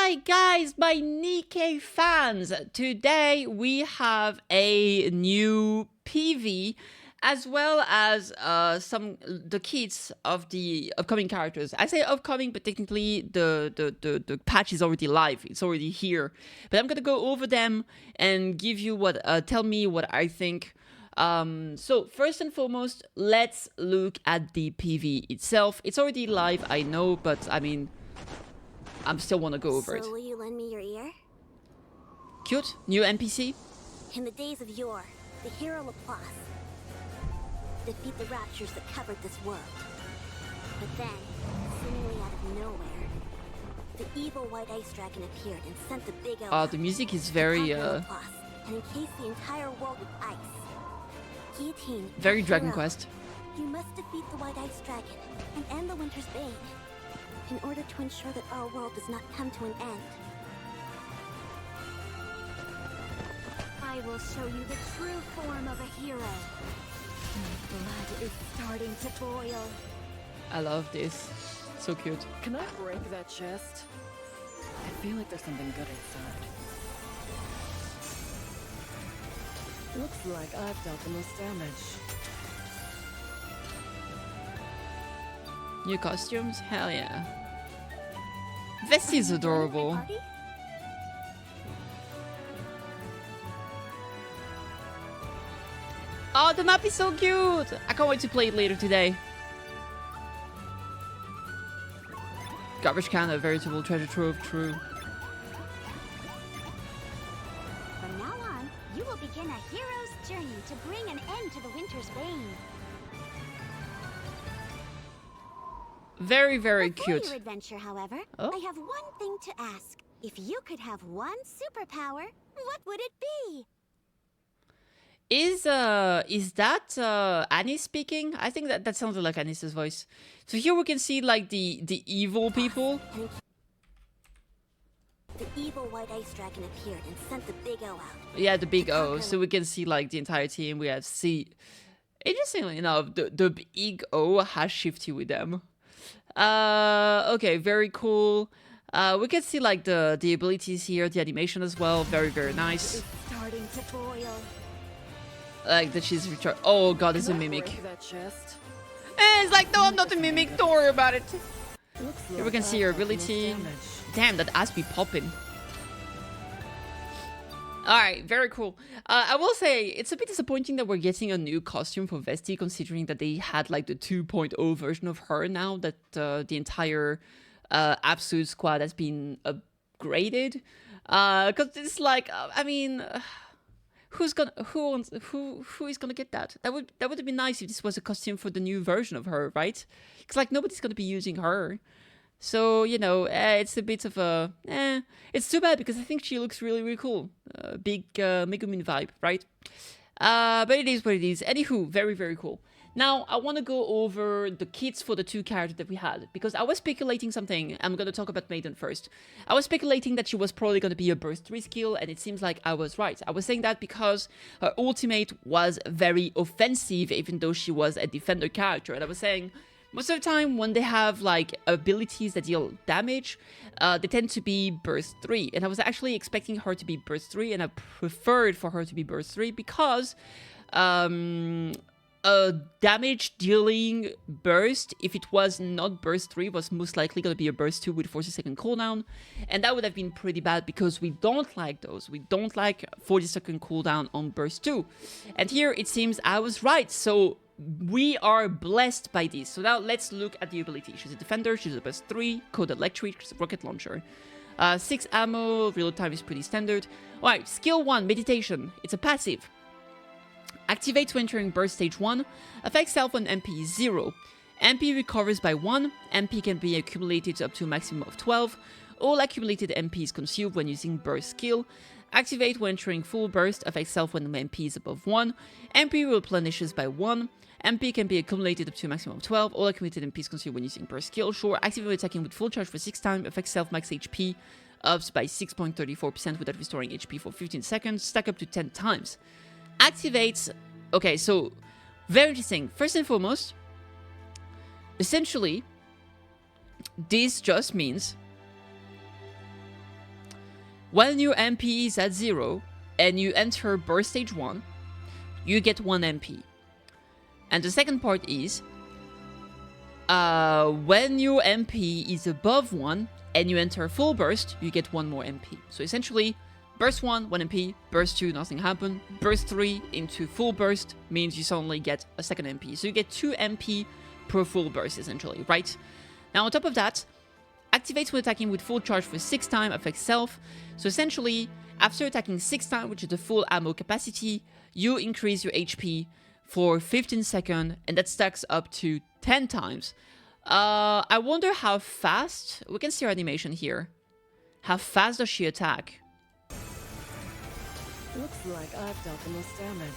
Hi guys, my Nikke fans! Today we have a new PV as well as the kits of the upcoming characters. I say upcoming, but technically the patch is already live. It's already here. But I'm gonna go over them and give you tell me what I think. So first and foremost, let's look at the PV itself. It's already live, I know, but I mean, I still want to go over it. So will you lend me your ear? Cute. New NPC. In the days of yore, the hero Laplace defeat the raptures that covered this world. But then, seemingly out of nowhere, the evil white ice dragon appeared and sent the big O. The music is very and encase the entire world with ice. Guillotine, very Dragon hero, Quest. You must defeat the white ice dragon and end the winter's bane, in order to ensure that our world does not come to an end. I will show you the true form of a hero. My blood is starting to boil. I love this. So cute. Can I break that chest? I feel like there's something good inside. Looks like I've dealt the most damage. New costumes? Hell yeah. Vesti's adorable. Oh, the map is so cute! I can't wait to play it later today. Garbage can, a veritable treasure trove, true. From now on, you will begin a hero's journey to bring an end to the winter's bane. Very, very Before cute. your adventure, however, Oh? I have one thing to ask. If you could have one superpower, what would it be? Is that Annie speaking? I think that sounded like Annie's voice. So here we can see like the evil people. The evil white ice dragon appeared and sent the big O out. Yeah, the big O. So we can see like the entire team. We have interestingly enough, the big O has shifted with them. Okay, very cool. We can see like the abilities here, the animation as well. Very, very nice. It's starting to boil. Like that she's recharged. Oh god, it's a mimic. Break that chest? It's like, no, I'm not a mimic. Don't worry about it. Looks Here we like can see I've her dealt the most ability. damage. Damn, that ass be popping. Alright, very cool. I will say, it's a bit disappointing that we're getting a new costume for Vesti, considering that they had like the 2.0 version of her now that the entire Absolute squad has been upgraded. Because it's like, I mean, who is gonna get that? That would have been nice if this was a costume for the new version of her, right? Because like nobody's gonna be using her. So, you know, it's a bit of a... It's too bad because I think she looks really, really cool. Big Megumi vibe, right? But it is what it is. Anywho, very, very cool. Now, I want to go over the kits for the two characters that we had. Because I was speculating something. I'm going to talk about Maiden first. I was speculating that she was probably going to be a burst 3 skill. And it seems like I was right. I was saying that because her ultimate was very offensive. Even though she was a defender character. And I was saying... most of the time, when they have, like, abilities that deal damage, they tend to be Burst 3. And I was actually expecting her to be Burst 3, and I preferred for her to be Burst 3 because a damage-dealing burst, if it was not Burst 3, was most likely going to be a Burst 2 with 40-second cooldown. And that would have been pretty bad because we don't like those. We don't like 40-second cooldown on Burst 2. And here, it seems I was right. So... we are blessed by this. So now let's look at the ability. She's a defender, she's a burst 3, code electric, rocket launcher. 6 ammo, reload time is pretty standard. Alright, skill 1, meditation. It's a passive. Activates when entering burst stage 1. Affects self when MP is 0. MP recovers by 1. MP can be accumulated up to a maximum of 12. All accumulated MP is consumed when using burst skill. Activate when entering full burst. Affects self when MP is above 1. MP replenishes by 1. MP can be accumulated up to a maximum of 12. All accumulated MP is consumed when using burst skill. Sure, activate when attacking with full charge for 6 times. Affects self max HP ups by 6.34% without restoring HP for 15 seconds. Stack up to 10 times. Activates... okay, so... very interesting. First and foremost... essentially... this just means... When your MP is at 0 and you enter burst stage 1, you get 1 MP. And the second part is when your MP is above 1 and you enter full burst, you get 1 more MP. So essentially, burst 1, 1 MP, burst 2, nothing happened, burst 3 into full burst means you suddenly get a second MP. So you get 2 MP per full burst essentially, right? Now on top of that, activates when attacking with full charge for 6 times, affects self. So essentially, after attacking 6 times, which is the full ammo capacity, you increase your HP for 15 seconds, and that stacks up to 10 times. I wonder how fast, we can see her animation here. How fast does she attack? Looks like I've dealt the most damage.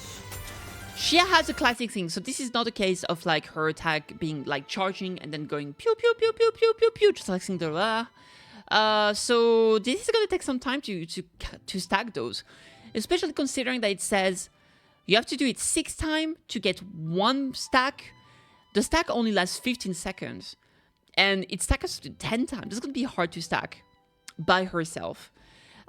She has a classic thing, so this is not a case of like her attack being like charging and then going pew pew pew pew pew pew pew, just like Cinderella. So this is gonna take some time to stack those, especially considering that it says you have to do it 6 times to get 1 stack. The stack only lasts 15 seconds, and it stacks to 10 times. It's gonna be hard to stack by herself.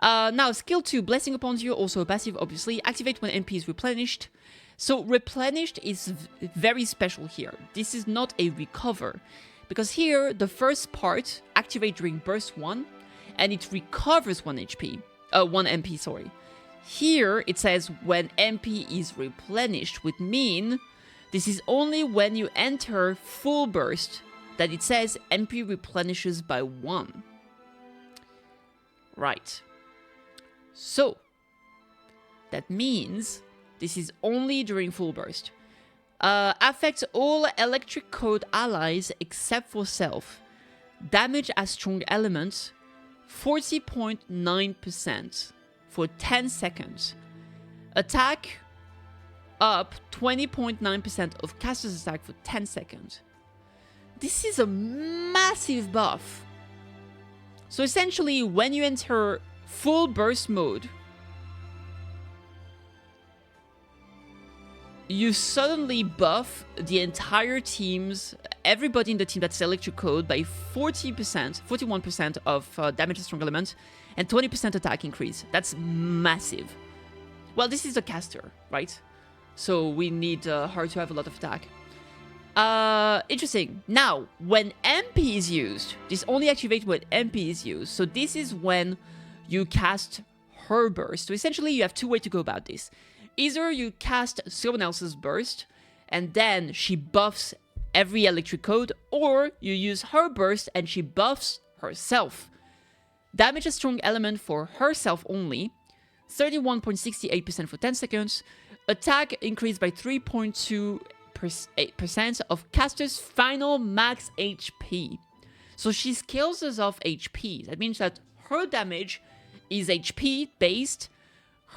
Now skill 2, blessing upon you, also a passive obviously. Activate when MP is replenished. So replenished is very special here. This is not a recover, because here the first part activate during burst 1 and it recovers 1 MP, sorry. Here it says when MP is replenished, which mean this is only when you enter full burst that it says MP replenishes by 1. Right. So that means this is only during full burst. Affects all electric code allies except for self. Damage as strong elements 40.9% for 10 seconds. Attack up 20.9% of caster's attack for 10 seconds. This is a massive buff. So essentially, when you enter full burst mode, you suddenly buff the entire team's, everybody in the team that's electric code by 41% of damage to strong element and 20% attack increase. That's massive. Well, this is a caster, right? So we need her to have a lot of attack. Interesting. Now, when MP is used, this only activates when MP is used. So this is when you cast her burst. So essentially, you have 2 ways to go about this. Either you cast someone else's burst, and then she buffs every electric code, or you use her burst and she buffs herself. Damage a strong element for herself only, 31.68% for 10 seconds. Attack increased by 3.2% of caster's final max HP. So she scales us off HP. That means that her damage is HP based,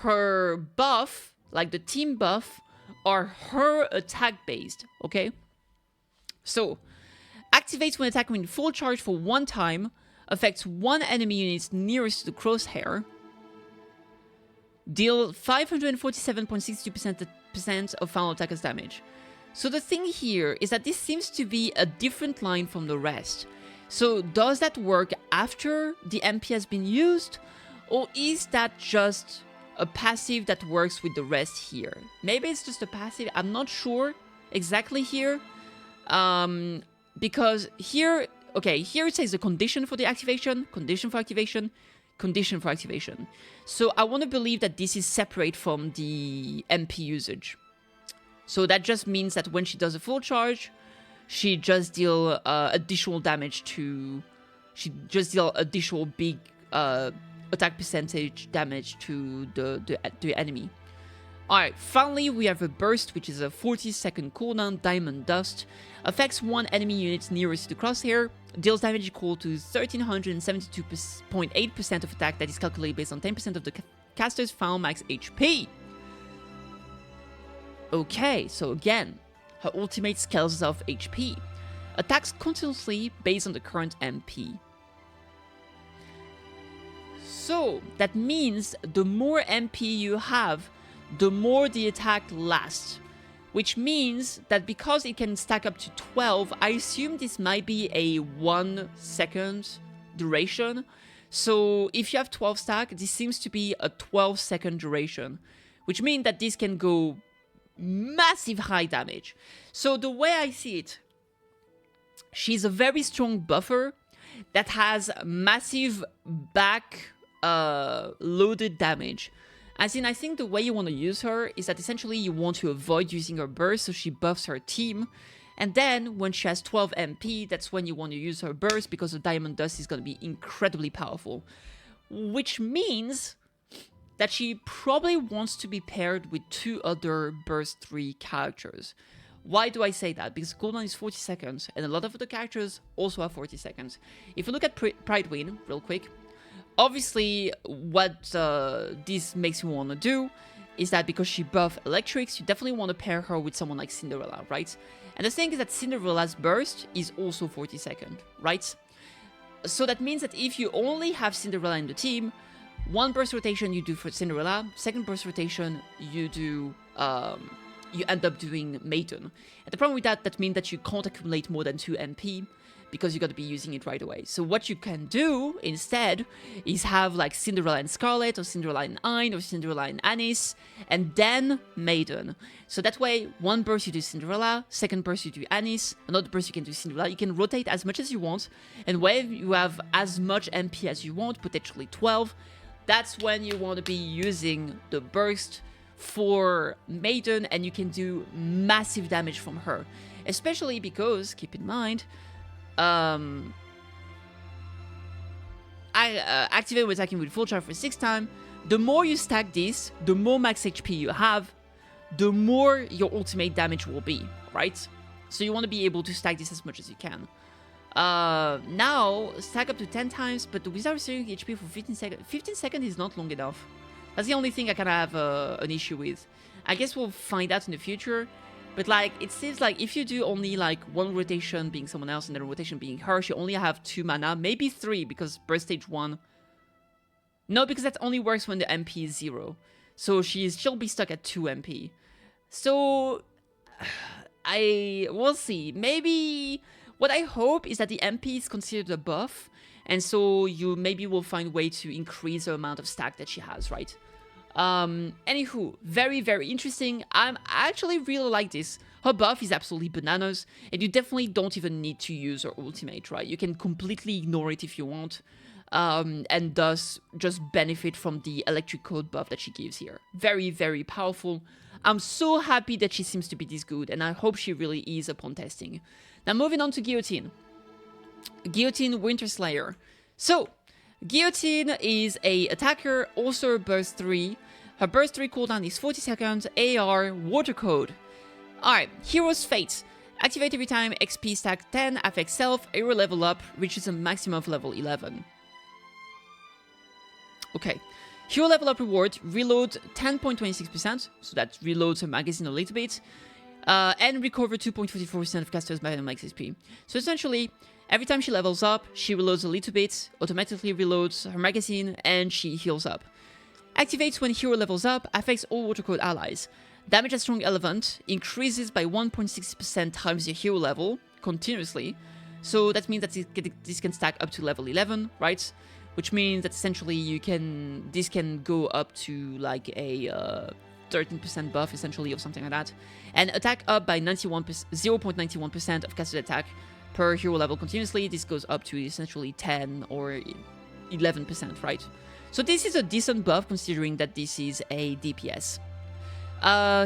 her buff, like the team buff, are her attack based, okay? So, activates when attacking in full charge for 1 time, affects 1 enemy unit nearest to the crosshair, deal 547.62% of final attacker's damage. So the thing here is that this seems to be a different line from the rest. So does that work after the MP has been used, or is that just a passive that works with the rest here? Maybe it's just a passive, I'm not sure exactly here. Because here, okay, here it says the condition for the activation, condition for activation, condition for activation. So I want to believe that this is separate from the MP usage. So that just means that when she does a full charge, she just deal additional damage to, she just deal additional big attack percentage damage to the enemy. Alright, finally we have a burst, which is a 40-second cooldown, Diamond Dust. Affects 1 enemy unit nearest to the crosshair. Deals damage equal to 1372.8% of attack that is calculated based on 10% of the caster's final max HP. Okay, so again, her ultimate scales off HP. Attacks continuously based on the current MP. So that means the more MP you have, the more the attack lasts. Which means that because it can stack up to 12, I assume this might be a 1 second duration. So if you have 12 stack, this seems to be a 12-second duration, which means that this can go massive high damage. So the way I see it, she's a very strong buffer that has massive back loaded damage. As in, I think the way you want to use her is that essentially you want to avoid using her burst, so she buffs her team. And then when she has 12 MP, that's when you want to use her burst, because the Diamond Dust is going to be incredibly powerful. Which means that she probably wants to be paired with 2 other burst 3 characters. Why do I say that? Because cooldown is 40 seconds, and a lot of the characters also have 40 seconds. If you look at Pridewin, real quick, obviously what this makes you want to do is that because she buffs Electrics, you definitely want to pair her with someone like Cinderella, right? And the thing is that Cinderella's burst is also 40 seconds, right? So that means that if you only have Cinderella in the team, one burst rotation you do for Cinderella, second burst rotation you do, you end up doing Maiden. And the problem with that means that you can't accumulate more than 2 MP, because you got to be using it right away. So what you can do instead is have like Cinderella and Scarlet, or Cinderella and Ayn, or Cinderella and Anis, and then Maiden. So that way, one burst you do Cinderella, second burst you do Anis, another burst you can do Cinderella. You can rotate as much as you want, and when you have as much MP as you want, potentially 12, that's when you want to be using the burst for Maiden, and you can do massive damage from her. Especially because, keep in mind, I activate when attacking with full charge for 6 times. The more you stack this, the more max HP you have, the more your ultimate damage will be, right? So you want to be able to stack this as much as you can. Now, stack up to 10 times, but without receiving HP for 15 seconds. 15 seconds is not long enough. That's the only thing I kind of have an issue with. I guess we'll find out in the future. But like, it seems like if you do only like one rotation being someone else and then a rotation being her, she only have 2 mana, maybe 3, because burst stage 1. No, because that only works when the MP is 0. So she'll be stuck at 2 MP. So we'll see. Maybe what I hope is that the MP is considered a buff, and so you maybe will find a way to increase the amount of stack that she has, right? Anywho, very, very interesting. I actually really like this. Her buff is absolutely bananas, and you definitely don't even need to use her ultimate, right? You can completely ignore it if you want, and thus just benefit from the electric code buff that she gives here. Very, very powerful. I'm so happy that she seems to be this good, and I hope she really is upon testing. Now moving on to Guillotine. Guillotine Winter Slayer. So, Guillotine is a attacker, also burst 3. Her burst 3 cooldown is 40 seconds, AR, water code. Alright, Hero's Fate. Activate every time XP stack 10, affects self, hero level up, reaches a maximum of level 11. Okay. Hero level up reward, reload 10.26%, so that reloads her magazine a little bit, and recover 2.44% of caster's max XP. So essentially, every time she levels up, she reloads a little bit, automatically reloads her magazine, and she heals up. Activates when hero levels up, affects all water code allies. Damage at strong element increases by 1.6% times your hero level, continuously. So that means that this can stack up to level 11, right? Which means that essentially this can go up to like a 13% buff, essentially, or something like that. And attack up by 0.91% of casted attack per hero level continuously. This goes up to essentially 10 or 11%, right? So this is a decent buff considering that this is a DPS.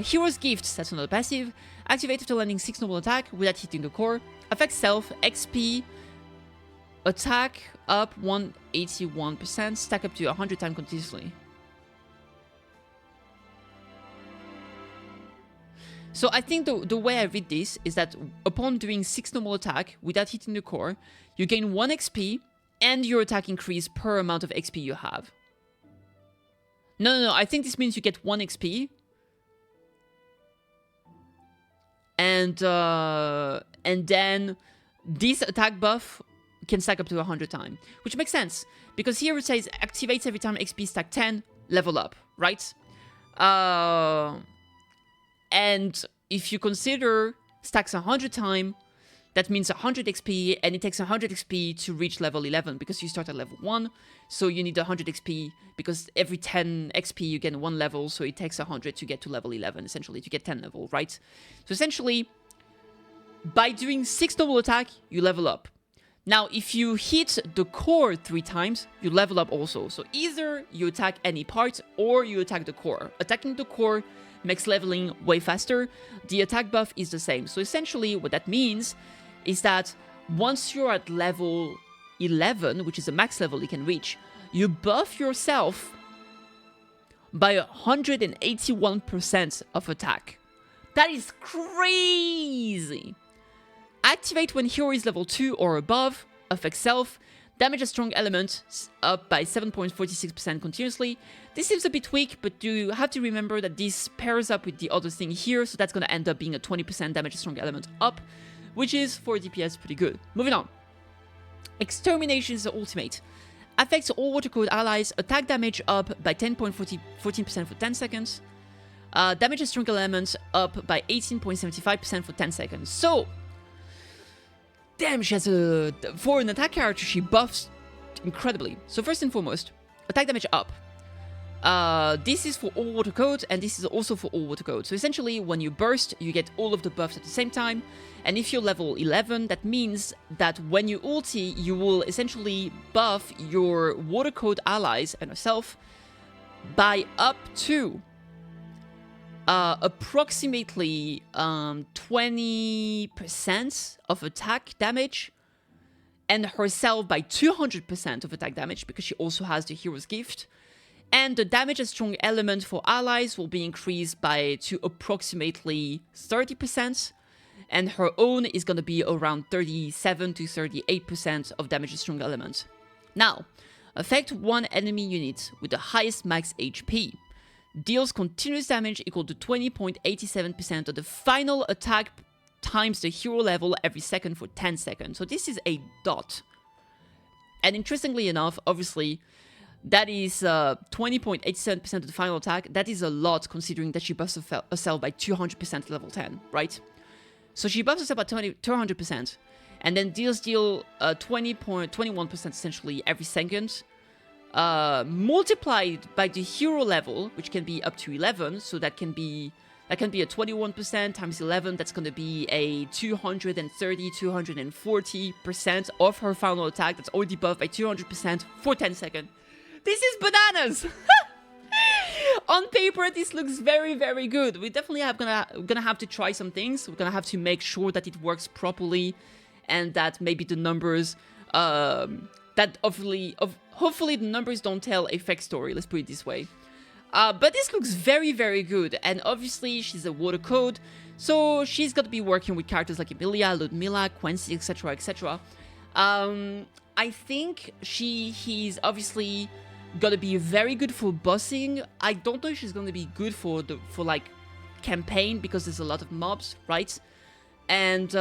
Hero's Gift, that's another passive. Activate after landing 6 normal attack without hitting the core. Affects self, XP, attack up 181%, stack up to 100 times continuously. So I think the way I read this is that upon doing 6 normal attack without hitting the core, you gain 1 XP and your attack increase per amount of XP you have. No, I think this means you get 1 XP. And then this attack buff can stack up to 100 times. Which makes sense, because here it says activates every time XP stack 10, level up, right? And if you consider stacks 100 times, That means 100 XP, and it takes 100 XP to reach level 11 because you start at level 1. So you need 100 XP because every 10 XP you get 1 level. So it takes 100 to get to level 11, essentially, to get 10 level, right? So essentially, by doing 6 double attack, you level up. Now, if you hit the core 3 times, you level up also. So either you attack any part or you attack the core. Attacking the core makes leveling way faster. The attack buff is the same. So essentially, what that means is that once you're at level 11, which is the max level you can reach, you buff yourself by 181% of attack. That is crazy! Activate when hero is level 2 or above, affects self, damage a strong element up by 7.46% continuously. This seems a bit weak, but you have to remember that this pairs up with the other thing here, so that's going to end up being a 20% damage a strong element up, which is, for DPS, pretty good. Moving on. Extermination is the ultimate. Affects all water code allies, attack damage up by 10.14% for 10 seconds. Damage a strong element up by 18.75% for 10 seconds. So, damn, she has a... For an attack character, she buffs incredibly. So first and foremost, attack damage up. This is for all water codes, and this is also for all water codes. So essentially, when you burst, you get all of the buffs at the same time. And if you're level 11, that means that when you ulti, you will essentially buff your water code allies and yourself by up to approximately 20% of attack damage, and herself by 200% of attack damage, because she also has the hero's gift. And the damage as strong element for allies will be increased to approximately 30%, and her own is going to be around 37 to 38% of damage as strong element. Now, affect one enemy unit with the highest max HP. Deals continuous damage equal to 20.87% of the final attack times the hero level every second for 10 seconds. So this is a dot. And interestingly enough, obviously, that is 20.87% of the final attack. That is a lot considering that she buffs herself by 200% at level 10, right? So she buffs herself by 200%, and then deals 20.21% essentially every second. Multiplied by the hero level, which can be up to 11, so that can be a 21% times 11, that's going to be a 240% of her final attack. That's already buffed by 200% for 10 seconds. This is bananas! On paper, this looks very, very good. We definitely gonna have to try some things. We're gonna have to make sure that it works properly, and that maybe the numbers, hopefully the numbers don't tell a fake story. Let's put it this way. But this looks very, very good. And obviously, she's a water code, so she's got to be working with characters like Emilia, Ludmilla, Quincy, etc., etc. I think he's obviously gonna be very good for bossing. I don't know if she's gonna be good for like campaign, because there's a lot of mobs, right? And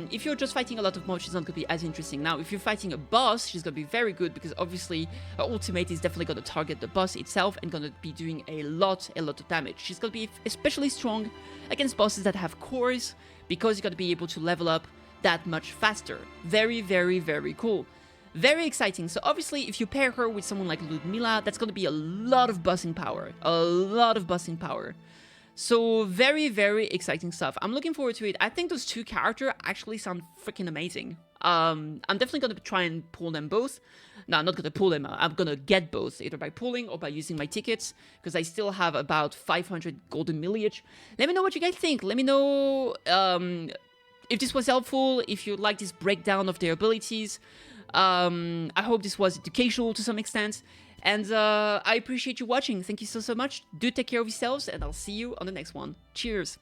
if you're just fighting a lot of mobs, she's not gonna be as interesting. Now, if you're fighting a boss, she's gonna be very good, because obviously her ultimate is definitely gonna target the boss itself and gonna be doing a lot of damage. She's gonna be especially strong against bosses that have cores, because you're gonna be able to level up that much faster. Very, very, very cool. Very exciting. So obviously, if you pair her with someone like Ludmilla, that's going to be a lot of bossing power. A lot of bossing power. So very, very exciting stuff. I'm looking forward to it. I think those two characters actually sound freaking amazing. I'm definitely going to try and pull them both. No, I'm not going to pull them. I'm going to get both, either by pulling or by using my tickets, because I still have about 500 golden millage. Let me know what you guys think. Let me know if this was helpful, if you like this breakdown of their abilities. I hope this was educational to some extent, and I appreciate you watching. Thank you so much. Do take care of yourselves, and I'll see you on the next one. Cheers.